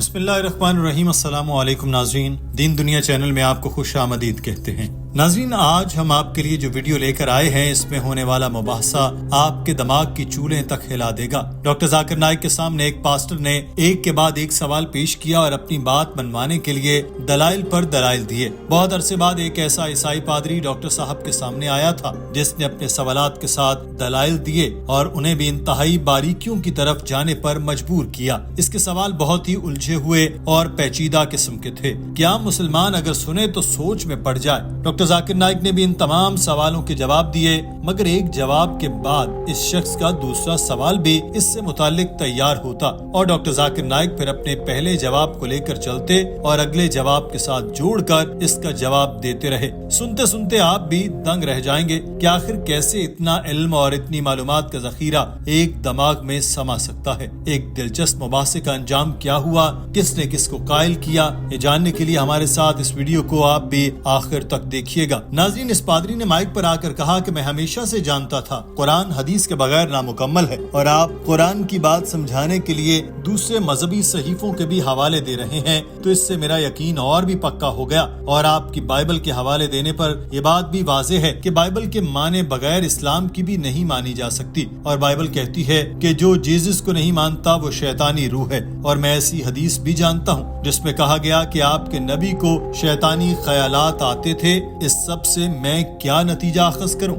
بسم اللہ الرحمن الرحیم۔ السلام علیکم ناظرین، دین دنیا چینل میں آپ کو خوش آمدید کہتے ہیں۔ ناظرین، آج ہم آپ کے لیے جو ویڈیو لے کر آئے ہیں، اس میں ہونے والا مباحثہ آپ کے دماغ کی چولیں تک ہلا دے گا۔ ڈاکٹر ذاکر نائک کے سامنے ایک پاسٹر نے ایک کے بعد ایک سوال پیش کیا اور اپنی بات منوانے کے لیے دلائل پر دلائل دیے۔ بہت عرصے بعد ایک ایسا عیسائی پادری ڈاکٹر صاحب کے سامنے آیا تھا جس نے اپنے سوالات کے ساتھ دلائل دیے اور انہیں بھی انتہائی باریکیوں کی طرف جانے پر مجبور کیا۔ اس کے سوال بہت ہی الجھے ہوئے اور پیچیدہ قسم کے تھے کہ عام مسلمان اگر سنے تو سوچ میں پڑ جائے۔ ڈاکٹر ذاکر نائک نے بھی ان تمام سوالوں کے جواب دیے، مگر ایک جواب کے بعد اس شخص کا دوسرا سوال بھی اس سے متعلق تیار ہوتا اور ڈاکٹر ذاکر نائک پھر اپنے پہلے جواب کو لے کر چلتے اور اگلے جواب کے ساتھ جوڑ کر اس کا جواب دیتے رہے۔ سنتے سنتے آپ بھی دنگ رہ جائیں گے کہ آخر کیسے اتنا علم اور اتنی معلومات کا ذخیرہ ایک دماغ میں سما سکتا ہے۔ ایک دلچسپ مباحثے کا انجام کیا ہوا، کس نے کس کو قائل کیا، یہ جاننے کے لیے ہمارے ساتھ اس ویڈیو کو آپ بھی آخر تک دیکھیے گا۔ ناظرین، اس پادری نے مائک پر آ کر کہا کہ میں ہمیشہ سے جانتا تھا قرآن حدیث کے بغیر نامکمل ہے، اور آپ قرآن کی بات سمجھانے کے لیے دوسرے مذہبی صحیفوں کے بھی حوالے دے رہے ہیں تو اس سے میرا یقین اور بھی پکا ہو گیا، اور آپ کی بائبل کے حوالے دینے پر یہ بات بھی واضح ہے کہ بائبل کے معنی بغیر اسلام کی بھی نہیں مانی جا سکتی، اور بائبل کہتی ہے کہ جو جیزس کو نہیں مانتا وہ شیطانی روح ہے، اور میں ایسی حدیث بھی جانتا ہوں جس میں کہا گیا کہ آپ کے نبی کو شیطانی خیالات آتے تھے۔ اس سب سے میں کیا نتیجہ اخذ کروں؟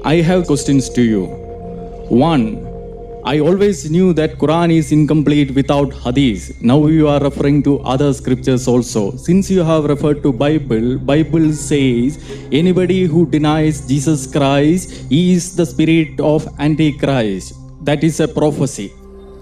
I have questions to you. One, I always knew that Quran is incomplete without Hadith. Now you are referring to other scriptures also. Since you have referred to Bible says anybody who denies Jesus Christ is the spirit of Antichrist. That is a prophecy.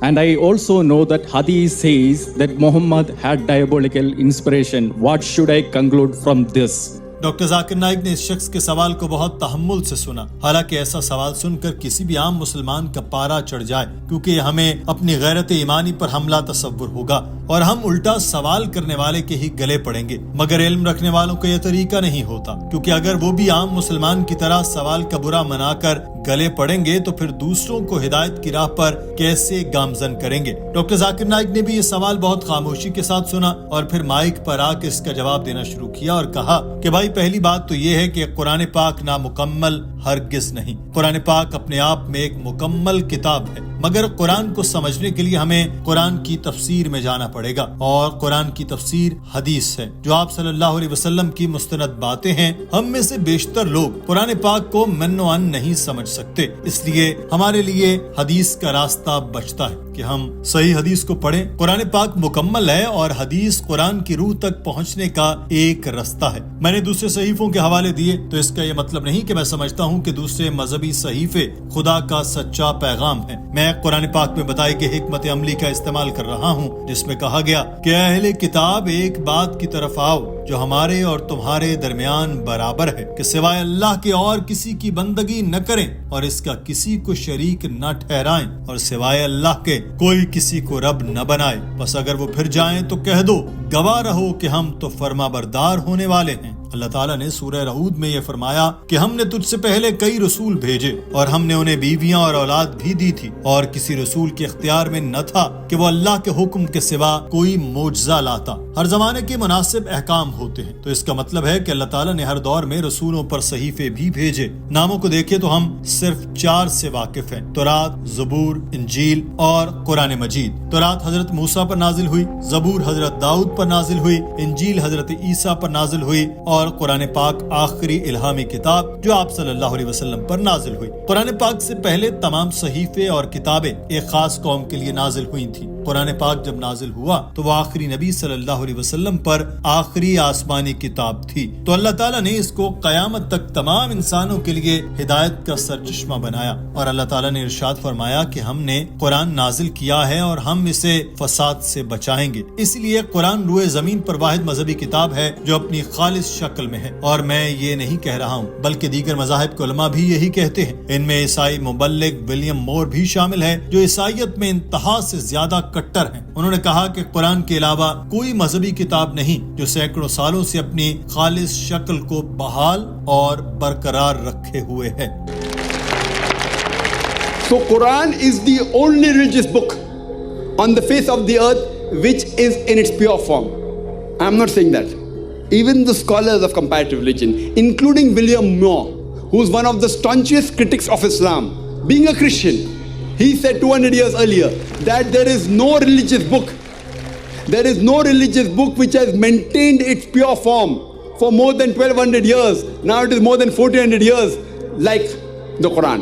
And I also know that Hadith says that Muhammad had diabolical inspiration. What should I conclude from this? Doctor Zakir Naik نے اس شخص کے سوال کو بہت تحمل سے سنا، حالانکہ ایسا سوال سن کر کسی بھی عام مسلمان کا پارا چڑھ جائے، کیونکہ یہ ہمیں اپنی غیرت ایمانی پر حملہ تصور ہوگا اور ہم الٹا سوال کرنے والے کے ہی گلے پڑیں گے۔ مگر علم رکھنے والوں کا یہ طریقہ نہیں ہوتا، کیونکہ اگر وہ بھی عام مسلمان کی طرح سوال کا برا منا کر گلے پڑیں گے تو پھر دوسروں کو ہدایت کی راہ پر کیسے گامزن کریں گے۔ ڈاکٹر ذاکر نائک نے بھی یہ سوال بہت خاموشی کے ساتھ سنا اور پھر مائک پر آ کے اس کا جواب دینا شروع کیا اور کہا کہ بھائی، پہلی بات تو یہ ہے کہ قرآن پاک نامکمل ہرگز نہیں۔ قرآن پاک اپنے آپ میں ایک مکمل کتاب ہے، مگر قرآن کو سمجھنے کے لیے ہمیں قرآن کی تفسیر میں جانا پڑے گا، اور قرآن کی تفسیر حدیث ہے جو آپ صلی اللہ علیہ وسلم کی مستند باتیں ہیں۔ ہم میں سے بیشتر لوگ قرآن پاک کو من و ان نہیں سمجھ سکتے، اس لیے ہمارے لیے حدیث کا راستہ بچتا ہے کہ ہم صحیح حدیث کو پڑھیں۔ قرآن پاک مکمل ہے اور حدیث قرآن کی روح تک پہنچنے کا ایک رستہ ہے۔ میں نے دوسرے صحیفوں کے حوالے دیے تو اس کا یہ مطلب نہیں کہ میں سمجھتا ہوں کہ دوسرے مذہبی صحیفے خدا کا سچا پیغام ہے۔ میں قرآن پاک میں بتائی گئی حکمت عملی کا استعمال کر رہا ہوں جس میں کہا گیا کہ اہل کتاب ایک بات کی طرف آؤ جو ہمارے اور تمہارے درمیان برابر ہے کہ سوائے اللہ کے اور کسی کی بندگی نہ کریں اور اس کا کسی کو شریک نہ ٹھہرائیں، اور سوائے اللہ کے کوئی کسی کو رب نہ بنائے۔ بس اگر وہ پھر جائیں تو کہہ دو گواہ رہو کہ ہم تو فرما بردار ہونے والے ہیں۔ اللہ تعالیٰ نے سورہ رعود میں یہ فرمایا کہ ہم نے تجھ سے پہلے کئی رسول بھیجے اور ہم نے انہیں بیویاں اور اولاد بھی دی تھی، اور کسی رسول کے اختیار میں نہ تھا کہ وہ اللہ کے حکم کے سوا کوئی معجزہ لاتا۔ ہر زمانے کے مناسب احکام ہوتے ہیں، تو اس کا مطلب ہے کہ اللہ تعالیٰ نے ہر دور میں رسولوں پر صحیفے بھی بھیجے۔ ناموں کو دیکھیں تو ہم صرف 4 سے واقف ہیں: تورات، زبور، انجیل اور قرآن مجید۔ تورات حضرت موسیٰ پر نازل ہوئی، زبور حضرت داؤد پر نازل ہوئی، انجیل حضرت عیسیٰ پر نازل ہوئی، اور قرآن پاک آخری الہامی کتاب جو آپ صلی اللہ علیہ وسلم پر نازل ہوئی۔ قرآن پاک سے پہلے تمام صحیفے اور کتابیں ایک خاص قوم کے لیے نازل ہوئی تھیں۔ قرآن پاک جب نازل ہوا تو وہ آخری نبی صلی اللہ علیہ وسلم پر آخری آسمانی کتاب تھی، تو اللہ تعالیٰ نے اس کو قیامت تک تمام انسانوں کے لیے ہدایت کا سرچشمہ بنایا، اور اللہ تعالیٰ نے ارشاد فرمایا کہ ہم نے قرآن نازل کیا ہے اور ہم اسے فساد سے بچائیں گے۔ اس لیے قرآن روئے زمین پر واحد مذہبی کتاب ہے جو اپنی خالص شکل میں ہے، اور میں یہ نہیں کہہ رہا ہوں بلکہ دیگر مذاہب کے علماء بھی یہی کہتے ہیں۔ ان میں عیسائی مبلغ ولیم مور بھی شامل ہے جو عیسائیت میں انتہا سے زیادہ کٹر ہیں۔ انہوں نے کہا کہ قرآن کے علاوہ کوئی مذہبی کتاب نہیں جو سینکڑوں سالوں سے اپنی خالص شکل کو بحال اور برقرار رکھے ہوئے ہے۔ So Quran is the only religious book on the face of the earth which is in its pure form. I'm not saying that. Even the scholars of comparative religion, including William Moore, who's one of the staunchest critics of Islam, being a Christian, he said 200 years earlier that there is no religious book which has maintained its pure form for more than 1200 years. Now it is more than 1400 years, like the Quran.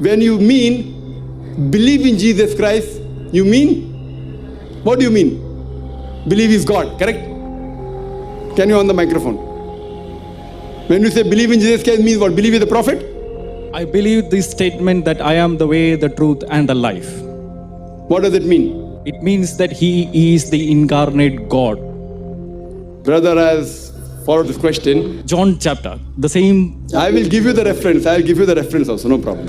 When you mean believe in Jesus Christ, you mean what do you mean? Believe is God, correct? Can you on the microphone? When you say believe in Jesus Christ means what? Believe in the prophet? I believe this statement that I am the way, the truth and the life. What does it mean? It means that he is the incarnate God. Brother has followed this question. John chapter, the same. I will give you the reference. I will give you the reference also, no problem.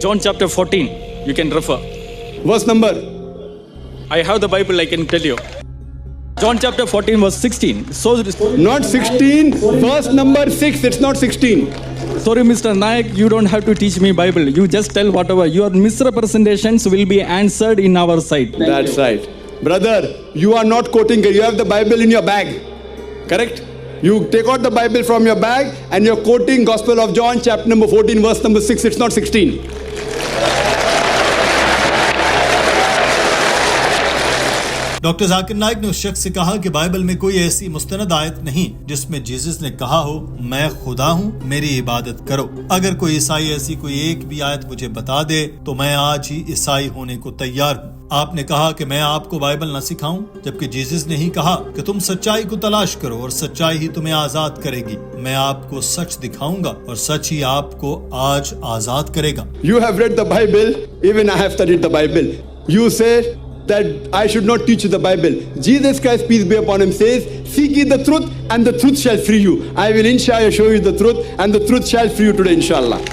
John chapter 14, you can refer. Verse number? I have the Bible, I can tell you. John chapter 14 verse 16. So Not 16, verse number 6, it's not 16. sorry Mr. Naik, you don't have to teach me Bible. You just tell whatever. Your misrepresentations will be answered in our side. That's right. Brother, you are not quoting, you have the Bible in your bag, correct? You take out the Bible from your bag and you're quoting Gospel of John chapter number 14 verse number 6, it's not 16. Doctor Zakir Naik نے اس شخص سے کہا کہ Bible میں کوئی ایسی مستند آیت نہیں جس میں جیزس نے کہا ہو میں خدا ہوں میری عبادت کرو. اگر کوئی عیسائی ایسی کوئی ایک بھی آیت مجھے بتا دے تو میں آج ہی عیسائی ہونے کو تیار ہوں. آپ نے کہا کہ میں آپ کو بائبل نہ سکھاؤں، جبکہ جیزس نے ہی کہا کہ تم سچائی کو تلاش کرو اور سچائی ہی تمہیں آزاد کرے گی. میں آپ کو سچ دکھاؤں گا اور سچ ہی آپ کو آج آزاد کرے گا. You have read the Bible, even I have studied the Bible. You say that I should not teach you the Bible. Jesus Christ, peace be upon him, says, seek ye the truth and the truth shall free you. I will inshallah show you the truth and the truth shall free you today inshallah.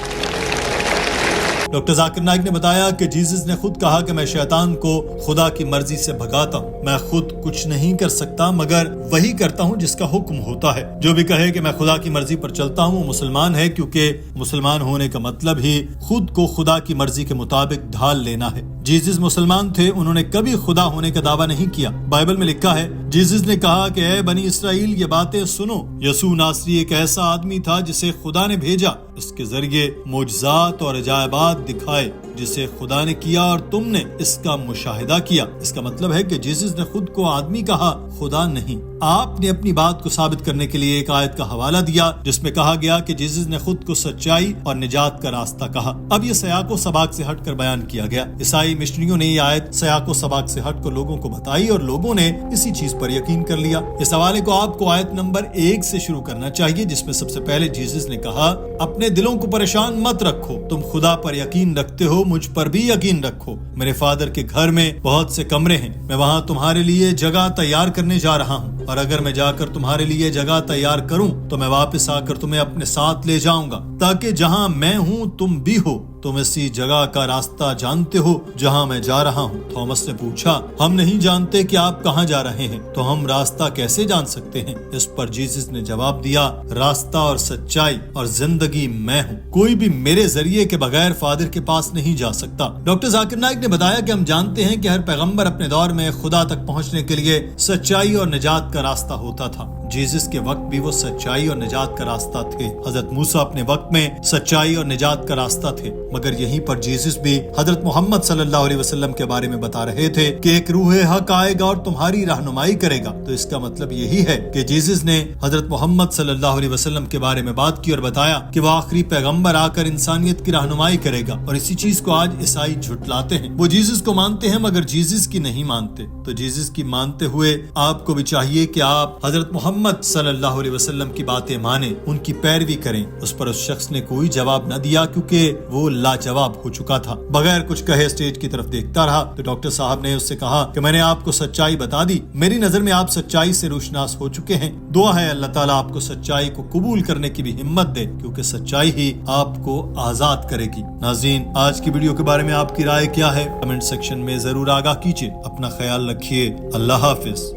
Doctor Zakir Naik نے بتایا کہ Jesus نے خود کہا کہ میں شیطان کو خدا کی مرضی سے بھگاتا ہوں. میں خود کچھ نہیں کر سکتا مگر وہی کرتا ہوں جس کا حکم ہوتا ہے. جو بھی کہے کہ میں خدا کی مرضی پر چلتا ہوں وہ مسلمان ہے، کیونکہ مسلمان ہونے کا مطلب ہی خود کو خدا کی مرضی کے مطابق ڈھال لینا ہے. جیزس مسلمان تھے، انہوں نے کبھی خدا ہونے کا دعویٰ نہیں کیا. بائبل میں لکھا ہے جیزس نے کہا کہ اے بنی اسرائیل یہ باتیں سنو، یسوع ناصری ایک ایسا آدمی تھا جسے خدا نے بھیجا، اس کے ذریعے معجزات اور عجائبات دکھائے جسے خدا نے کیا اور تم نے اس کا مشاہدہ کیا. اس کا مطلب ہے کہ جیزس نے خود کو آدمی کہا، خدا نہیں. آپ نے اپنی بات کو ثابت کرنے کے لیے ایک آیت کا حوالہ دیا جس میں کہا گیا کہ جیزس نے خود کو سچائی اور نجات کا راستہ کہا. اب یہ سیاق و سباق سے ہٹ کر بیان کیا گیا. عیسائی مشنریوں نے یہ آیت سیاق و سباق سے ہٹ کر لوگوں کو بتائی اور لوگوں نے اسی چیز پر یقین کر لیا. اس حوالے کو آپ کو آیت نمبر 1 سے شروع کرنا چاہیے جس میں سب سے پہلے جیزس نے کہا اپنے دلوں کو پریشان مت رکھو، تم خدا پر یقین رکھتے ہو مجھ پر بھی یقین رکھو. میرے فادر کے گھر میں بہت سے کمرے ہیں، میں وہاں تمہارے لیے جگہ تیار کرنے جا رہا ہوں، اور اگر میں جا کر تمہارے لیے جگہ تیار کروں تو میں واپس آ کر تمہیں اپنے ساتھ لے جاؤں گا تاکہ جہاں میں ہوں تم بھی ہو. تم اسی جگہ کا راستہ جانتے ہو جہاں میں جا رہا ہوں. تھامس نے پوچھا ہم نہیں جانتے کہ آپ کہاں جا رہے ہیں تو ہم راستہ کیسے جان سکتے ہیں؟ اس پر جیزس نے جواب دیا راستہ اور سچائی اور زندگی میں ہوں، کوئی بھی میرے ذریعے کے بغیر فادر کے پاس نہیں جا سکتا. ڈاکٹر ذاکر نائک نے بتایا کہ ہم جانتے ہیں کہ ہر پیغمبر اپنے دور میں خدا تک پہنچنے کے لیے سچائی اور نجات کا راستہ ہوتا تھا. جیزس کے وقت بھی وہ سچائی اور نجات کا راستہ تھے. حضرت موسیٰ اپنے وقت میں سچائی اور نجات کا راستہ تھے، مگر یہیں پر جیزس بھی حضرت محمد صلی اللہ علیہ وسلم کے بارے میں بتا رہے تھے کہ ایک روح حق آئے گا اور تمہاری رہنمائی کرے گا. تو اس کا مطلب یہی ہے کہ جیزس نے حضرت محمد صلی اللہ علیہ وسلم کے بارے میں بات کی اور بتایا کہ وہ آخری پیغمبر آ کر انسانیت کی رہنمائی کرے گا. اور اسی چیز کو آج عیسائی جھٹلاتے ہیں. وہ جیزس کو مانتے ہیں مگر جیزس کی نہیں مانتے. تو جیزس کی مانتے ہوئے آپ کو بھی چاہیے کہ آپ حضرت محمد صلی اللہ علیہ وسلم کی باتیں مانیں، ان کی پیروی کریں. اس پر اس شخص نے کوئی جواب نہ دیا کیونکہ وہ لاجواب ہو چکا تھا. بغیر کچھ کہے اسٹیج کی طرف دیکھتا رہا. تو ڈاکٹر صاحب نے اس سے کہا کہ میں نے آپ کو سچائی بتا دی، میری نظر میں آپ سچائی سے روشناس ہو چکے ہیں. دعا ہے اللہ تعالیٰ آپ کو سچائی کو قبول کرنے کی بھی ہمت دے کیونکہ سچائی ہی آپ کو آزاد کرے گی. ناظرین، آج کی ویڈیو کے بارے میں آپ کی رائے کیا ہے؟ کمنٹ سیکشن میں ضرور آگاہ کیجیے. اپنا خیال رکھیے. اللہ حافظ.